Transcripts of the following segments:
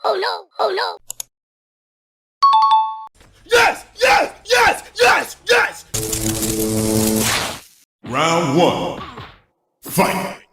Oh no! Oh no! Yes! Yes! Yes! Yes! Yes! Round one. Fight!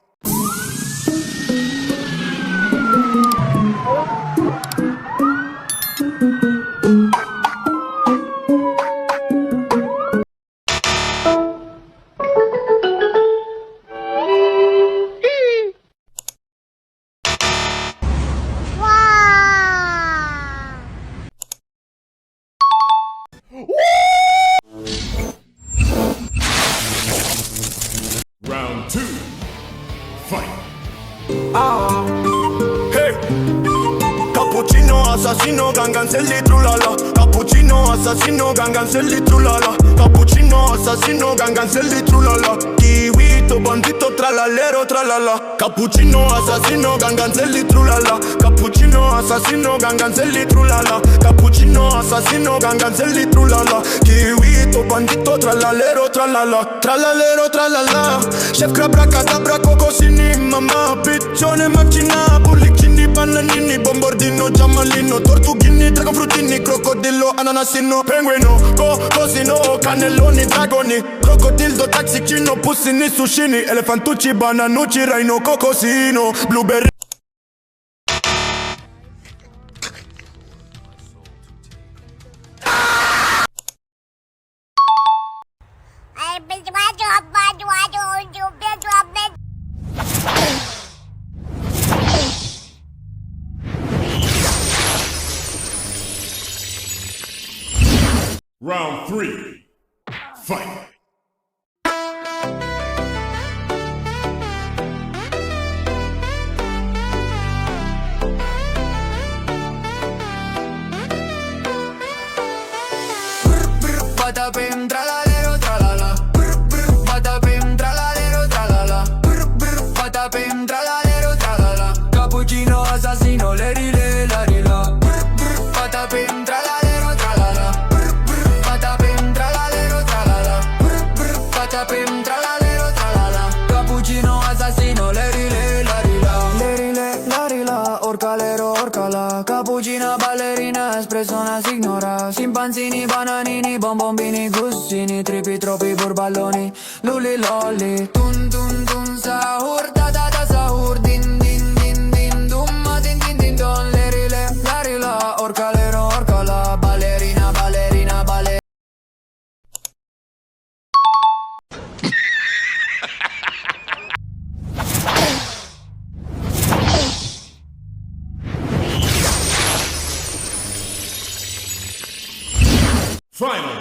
Round two. Fight! Hey, cappuccino, assassino, ganganzelli, trulala. Cappuccino, assassino, ganganzelli, trulala. Cappuccino, assassino, ganganzelli, trulala. Kiwito, bandito, tralalero, tralala. Cappuccino, assassino, ganganzelli, trulala. Cappuccino, assassino, ganganzelli, trulala. Cappuccino, assassino, ganganzelli, trulala. Kiwito, bandito, tralalero, tralala. Tralalero, tralala. Chef crabra, cocosini, mamma, piccione, macchina, bullicini, bananini, bombardino, giammallino, tortughini, dragon fruttini, crocodillo, ananasino, penguino, cosino, cannelloni, dragoni, crocodildo, taxicino, pussini, sushini, elefantucci, bananucci, rhino, cocosino, blueberry. Round three. Fight! Patapim, tralalero, tralala. Patapim, tralalero, tralala. Patapim, tralalero, tralala. Cappuccino, assassino, lerile, la rila. Patapim, tralalero, tralala. Patapim, tralalero, tralala. Patapim, tralalero, tralala. Cappuccino, assassino, lerile, la rila. Lerile, la rila, orcalero, orcala. Cappuccina, ballerina, espresso, una signora. Scimpanzini, bananini, bombombini, gussini, tripi, troppi, burballoni, luli, lolli. Tun, tun, tun, sahur, da, da, da, sahur. Din, din, din, din, dumma, din, din, din, don. Lerile, larila, orcalero, orcala. Ballerina, ballerina, ballerina. Final